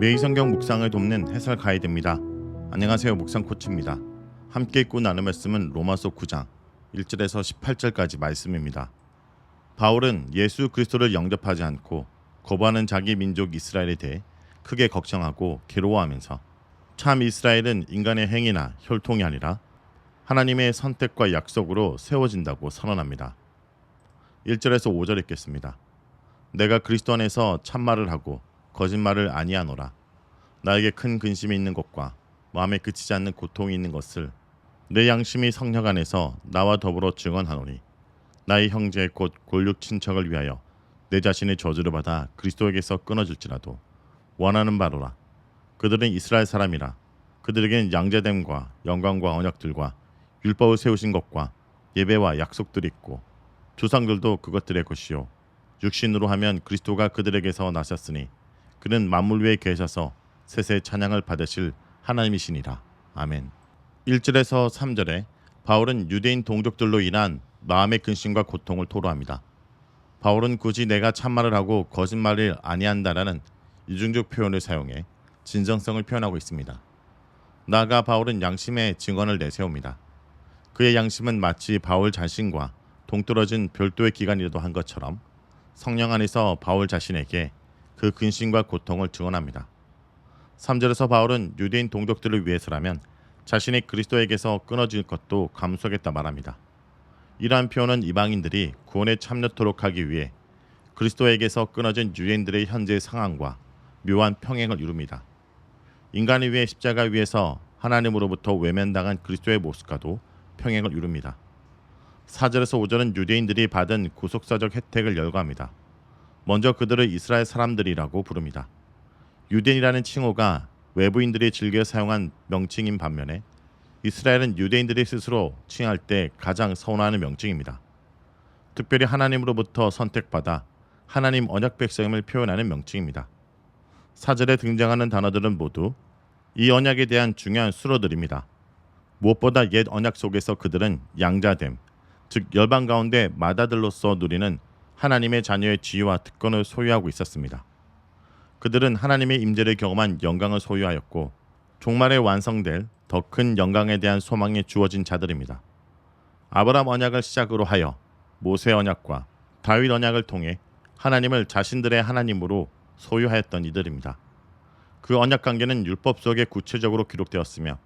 매일 성경 묵상을 돕는 해설 가이드입니다. 안녕하세요. 묵상 코치입니다. 함께 읽고 나눌 말씀은 로마서 9장 1절에서 18절까지 말씀입니다. 바울은 예수 그리스도를 영접하지 않고 거부하는 자기 민족 이스라엘에 대해 크게 걱정하고 괴로워하면서 참 이스라엘은 인간의 행위나 혈통이 아니라 하나님의 선택과 약속으로 세워진다고 선언합니다. 1절에서 5절 읽겠습니다. 내가 그리스도 안에서 참말을 하고 거짓말을 아니하노라. 나에게 큰 근심이 있는 것과 마음에 그치지 않는 고통이 있는 것을 내 양심이 성령 안에서 나와 더불어 증언하노니 나의 형제 곧 골육 친척을 위하여 내 자신의 저주를 받아 그리스도에게서 끊어질지라도 원하는 바로라. 그들은 이스라엘 사람이라. 그들에게는 양자됨과 영광과 언약들과 율법을 세우신 것과 예배와 약속들이 있고 조상들도 그것들의 것이요 육신으로 하면 그리스도가 그들에게서 나셨으니 그는 만물 위에 계셔서 셋의 찬양을 받으실 하나님이시니라. 아멘. 1절에서 3절에 바울은 유대인 동족들로 인한 마음의 근심과 고통을 토로합니다. 바울은 굳이 내가 참말을 하고 거짓말을 아니한다라는 이중적 표현을 사용해 진정성을 표현하고 있습니다. 나아가 바울은 양심의 증언을 내세웁니다. 그의 양심은 마치 바울 자신과 동떨어진 별도의 기관이라도 한 것처럼 성령 안에서 바울 자신에게 그 근심과 고통을 증언합니다. 3절에서 바울은 유대인 동족들을 위해서라면 자신이 그리스도에게서 끊어질 것도 감수하겠다 말합니다. 이러한 표현은 이방인들이 구원에 참여토록 하기 위해 그리스도에게서 끊어진 유대인들의 현재 상황과 묘한 평행을 이룹니다. 인간을 위해 십자가 위에서 하나님으로부터 외면당한 그리스도의 모습과도 평행을 이룹니다. 4절에서 5절은 유대인들이 받은 구속사적 혜택을 열거합니다. 먼저 그들을 이스라엘 사람들이라고 부릅니다. 유대인이라는 칭호가 외부인들이 즐겨 사용한 명칭인 반면에 이스라엘은 유대인들이 스스로 칭할 때 가장 서운하는 명칭입니다. 특별히 하나님으로부터 선택받아 하나님 언약 백성임을 표현하는 명칭입니다. 4절에 등장하는 단어들은 모두 이 언약에 대한 중요한 수로들입니다. 무엇보다 옛 언약 속에서 그들은 양자됨, 즉 열방 가운데 맏아들로서 누리는 하나님의 자녀의 지위와 특권을 소유하고 있었습니다. 그들은 하나님의 임재를 경험한 영광을 소유하였고 종말에 완성될 더 큰 영광에 대한 소망이 주어진 자들입니다. 아브라함 언약을 시작으로 하여 모세 언약과 다윗 언약을 통해 하나님을 자신들의 하나님으로 소유하였던 이들입니다. 그 언약 관계는 율법 속에 구체적으로 기록되었으며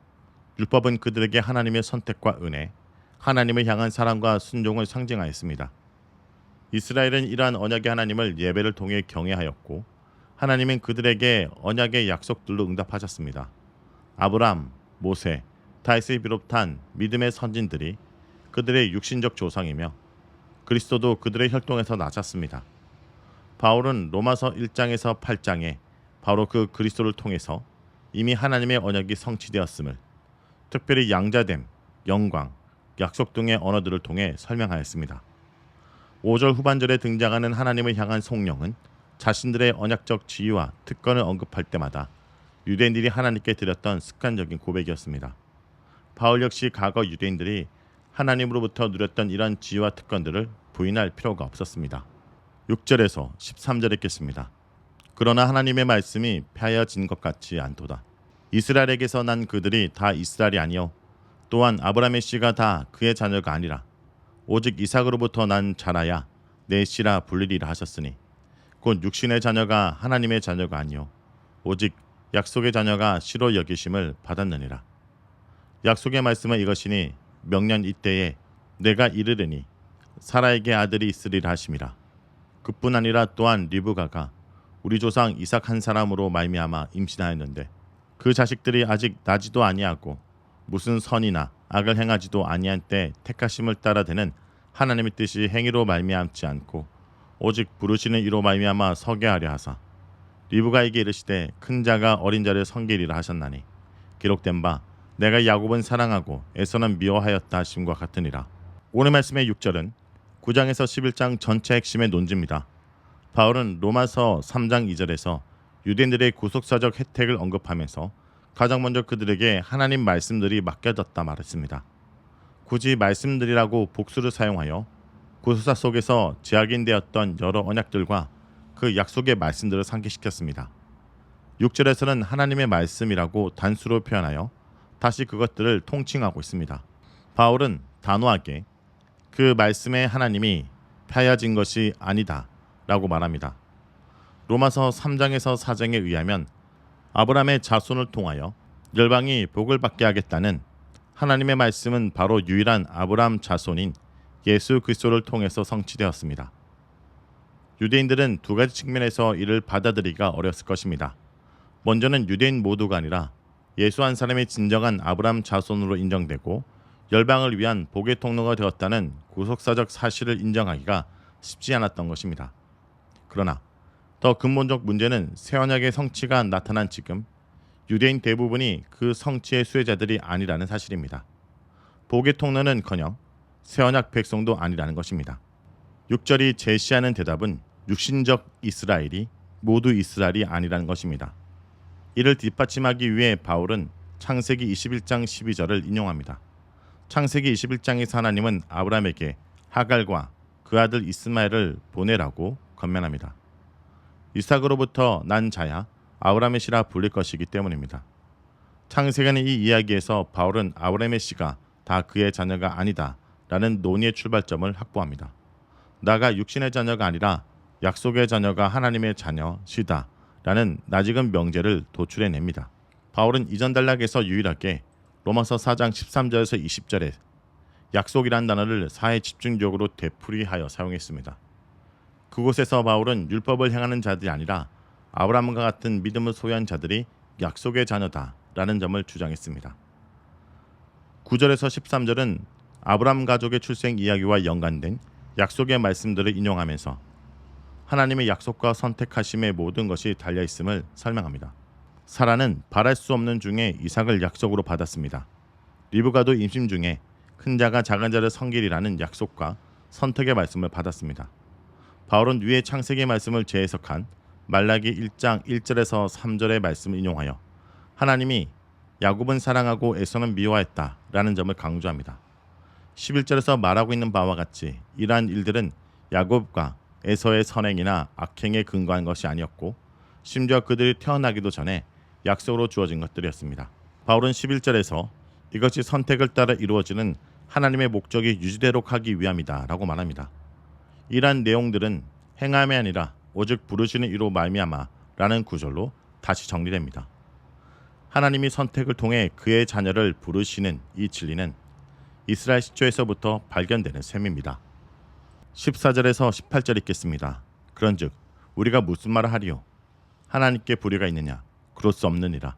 율법은 그들에게 하나님의 선택과 은혜, 하나님을 향한 사랑과 순종을 상징하였습니다. 이스라엘은 이러한 언약의 하나님을 예배를 통해 경외하였고 하나님은 그들에게 언약의 약속들로 응답하셨습니다. 아브라함, 모세, 다윗을 비롯한 믿음의 선진들이 그들의 육신적 조상이며 그리스도도 그들의 혈통에서 나셨습니다. 바울은 로마서 1장에서 8장에 바로 그 그리스도를 통해서 이미 하나님의 언약이 성취되었음을 특별히 양자됨, 영광, 약속 등의 언어들을 통해 설명하였습니다. 5절 후반절에 등장하는 하나님을 향한 송영은 자신들의 언약적 지위와 특권을 언급할 때마다 유대인들이 하나님께 드렸던 습관적인 고백이었습니다. 바울 역시 과거 유대인들이 하나님으로부터 누렸던 이런 지위와 특권들을 부인할 필요가 없었습니다. 6절에서 13절 읽겠습니다. 그러나 하나님의 말씀이 폐하여진 것 같지 않도다. 이스라엘에게서 난 그들이 다 이스라엘이 아니요 또한 아브라함의 씨가 다 그의 자녀가 아니라 오직 이삭으로부터 난 자라야 내 씨라 불리리라 하셨으니 곧 육신의 자녀가 하나님의 자녀가 아니요 오직 약속의 자녀가 씨로 여기심을 받았느니라. 약속의 말씀은 이것이니 명년 이때에 내가 이르르니 사라에게 아들이 있으리라 하심이라. 그뿐 아니라 또한 리브가가 우리 조상 이삭 한 사람으로 말미암아 임신하였는데 그 자식들이 아직 나지도 아니하고 무슨 선이나 악을 행하지도 아니한 때 택하심을 따라 되는 하나님의 뜻이 행위로 말미암지 않고 오직 부르시는 이로 말미암아 서게 하려 하사 리브가에게 이르시되 큰 자가 어린 자를 섬기리라 하셨나니 기록된 바 내가 야곱은 사랑하고 에서는 미워하였다 하심과 같으니라. 오늘 말씀의 6절은 9장에서 11장 전체 핵심의 논지입니다. 바울은 로마서 3장 2절에서 유대인들의 구속사적 혜택을 언급하면서 가장 먼저 그들에게 하나님 말씀들이 맡겨졌다 말했습니다. 굳이 말씀들이라고 복수를 사용하여 구속사 속에서 제약인되었던 여러 언약들과 그 약속의 말씀들을 상기시켰습니다. 6절에서는 하나님의 말씀이라고 단수로 표현하여 다시 그것들을 통칭하고 있습니다. 바울은 단호하게 그 말씀의 하나님이 폐하진 것이 아니다 라고 말합니다. 로마서 3장에서 4장에 의하면 아브라함의 자손을 통하여 열방이 복을 받게 하겠다는 하나님의 말씀은 바로 유일한 아브라함 자손인 예수 그리스도를 통해서 성취되었습니다. 유대인들은 두 가지 측면에서 이를 받아들이기가 어려웠을 것입니다. 먼저는 유대인 모두가 아니라 예수 한 사람이 진정한 아브라함 자손으로 인정되고 열방을 위한 복의 통로가 되었다는 구속사적 사실을 인정하기가 쉽지 않았던 것입니다. 그러나 더 근본적 문제는 새 언약의 성취가 나타난 지금 유대인 대부분이 그 성취의 수혜자들이 아니라는 사실입니다. 복의 통로는커녕 새 언약 백성도 아니라는 것입니다. 6절이 제시하는 대답은 육신적 이스라엘이 모두 이스라엘이 아니라는 것입니다. 이를 뒷받침하기 위해 바울은 창세기 21장 12절을 인용합니다. 창세기 21장에서 하나님은 아브라함에게 하갈과 그 아들 이스마엘을 보내라고 권면합니다. 이삭으로부터 난 자야 아브라함의 씨라 불릴 것이기 때문입니다. 창세기는 이 이야기에서 바울은 아브라함의 씨가 다 그의 자녀가 아니다 라는 논의의 출발점을 확보합니다. 나가 육신의 자녀가 아니라 약속의 자녀가 하나님의 자녀시다 라는 낯익은 명제를 도출해냅니다. 바울은 이전 단락에서 유일하게 로마서 4장 13절에서 20절에 약속이란 단어를 사에 집중적으로 되풀이하여 사용했습니다. 그곳에서 바울은 율법을 행하는 자들이 아니라 아브라함과 같은 믿음을 소유한 자들이 약속의 자녀다 라는 점을 주장했습니다. 9절에서 13절은 아브라함 가족의 출생 이야기와 연관된 약속의 말씀들을 인용하면서 하나님의 약속과 선택하심의 모든 것이 달려있음을 설명합니다. 사라는 바랄 수 없는 중에 이삭을 약속으로 받았습니다. 리브가도 임신 중에 큰 자가 작은 자를 섬기리라는 약속과 선택의 말씀을 받았습니다. 바울은 위의 창세기의 말씀을 재해석한 말라기 1장 1절에서 3절의 말씀을 인용하여 하나님이 야곱은 사랑하고 에서는 미워했다 라는 점을 강조합니다. 11절에서 말하고 있는 바와 같이 이러한 일들은 야곱과 에서의 선행이나 악행에 근거한 것이 아니었고 심지어 그들이 태어나기도 전에 약속으로 주어진 것들이었습니다. 바울은 11절에서 이것이 선택을 따라 이루어지는 하나님의 목적이 유지되도록 하기 위함이다 라고 말합니다. 이러한 내용들은 행함이 아니라 오직 부르시는 이로 말미암아 라는 구절로 다시 정리됩니다. 하나님이 선택을 통해 그의 자녀를 부르시는 이 진리는 이스라엘 시초에서부터 발견되는 셈입니다. 14절에서 18절 읽겠습니다. 그런즉 우리가 무슨 말을 하리요? 하나님께 불의가 있느냐? 그럴 수 없느니라.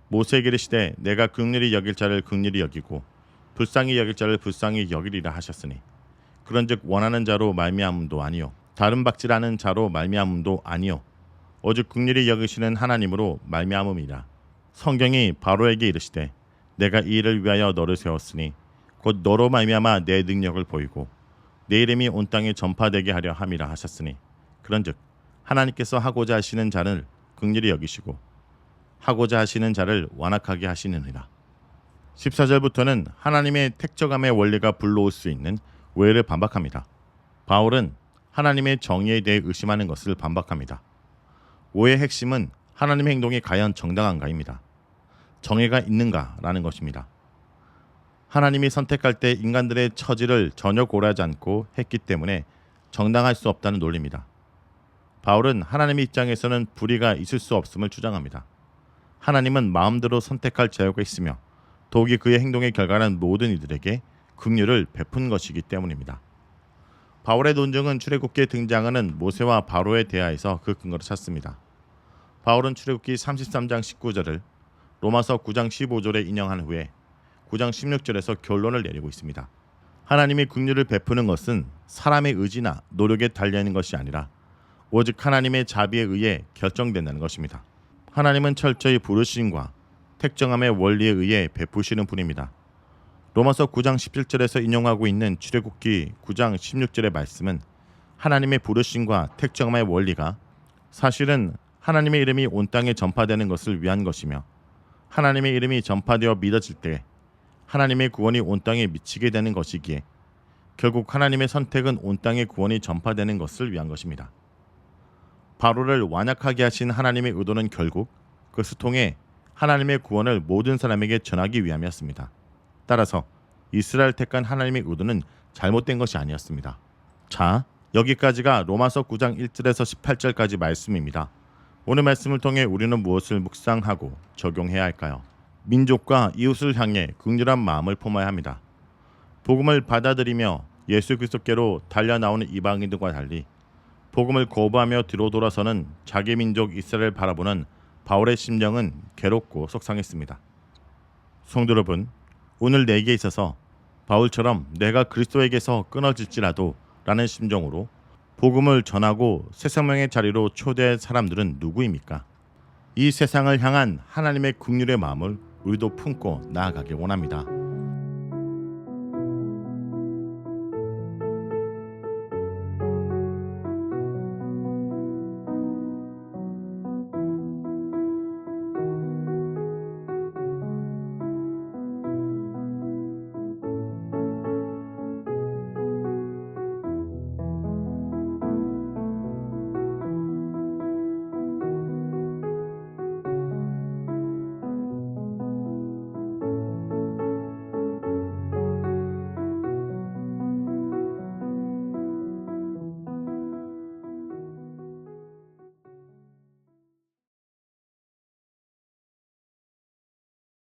모세에게 이르시되 내가 긍휼히 여길 자를 긍휼히 여기고 불쌍히 여길 자를 불쌍히 여기리라 하셨으니 그런즉 원하는 자로 말미암음도 아니요 다른 박질하는 자로 말미암음도 아니요 오직 긍휼히 여기시는 하나님으로 말미암음이라. 성경이 바로에게 이르시되 내가 이 일을 위하여 너를 세웠으니 곧 너로 말미암아 내 능력을 보이고 내 이름이 온 땅에 전파되게 하려 함이라 하셨으니 그런즉 하나님께서 하고자 하시는 자를 긍휼히 여기시고 하고자 하시는 자를 완악하게 하시느니라. 14절부터는 하나님의 택정함의 원리가 불러올 수 있는 오해를 반박합니다. 바울은 하나님의 정의에 대해 의심하는 것을 반박합니다. 오해의 핵심은 하나님의 행동이 과연 정당한가입니다. 정의가 있는가라는 것입니다. 하나님이 선택할 때 인간들의 처지를 전혀 고려하지 않고 했기 때문에 정당할 수 없다는 논리입니다. 바울은 하나님의 입장에서는 불의가 있을 수 없음을 주장합니다. 하나님은 마음대로 선택할 자유가 있으며 더욱이 그의 행동의 결과는 모든 이들에게 긍휼을 베푼 것이기 때문입니다. 바울의 논증은 출애굽기에 등장하는 모세와 바로에 대하여서 그 근거를 찾습니다. 바울은 출애굽기 33장 19절을 로마서 9장 15절에 인용한 후에 9장 16절에서 결론을 내리고 있습니다. 하나님이 긍휼을 베푸는 것은 사람의 의지나 노력에 달려있는 것이 아니라 오직 하나님의 자비에 의해 결정된다는 것입니다. 하나님은 철저히 부르심과 택정함의 원리에 의해 베푸시는 분입니다. 로마서 9장 17절에서 인용하고 있는 출애굽기 9장 16절의 말씀은 하나님의 부르심과 택정함의 원리가 사실은 하나님의 이름이 온 땅에 전파되는 것을 위한 것이며 하나님의 이름이 전파되어 믿어질 때 하나님의 구원이 온 땅에 미치게 되는 것이기에 결국 하나님의 선택은 온 땅의 구원이 전파되는 것을 위한 것입니다. 바로를 완악하게 하신 하나님의 의도는 결국 그것을 통해 하나님의 구원을 모든 사람에게 전하기 위함이었습니다. 따라서 이스라엘 택한 하나님의 의도는 잘못된 것이 아니었습니다. 자, 여기까지가 로마서 9장 1절에서 18절까지 말씀입니다. 오늘 말씀을 통해 우리는 무엇을 묵상하고 적용해야 할까요? 민족과 이웃을 향해 긍휼한 마음을 품어야 합니다. 복음을 받아들이며 예수 그리스도께로 달려나오는 이방인들과 달리 복음을 거부하며 뒤로 돌아서는 자기 민족 이스라엘을 바라보는 바울의 심령은 괴롭고 속상했습니다. 성도 여러분, 오늘 내게 있어서 바울처럼 내가 그리스도에게서 끊어질지라도 라는 심정으로 복음을 전하고 새 생명의 자리로 초대할 사람들은 누구입니까? 이 세상을 향한 하나님의 긍휼의 마음을 우리도 품고 나아가길 원합니다.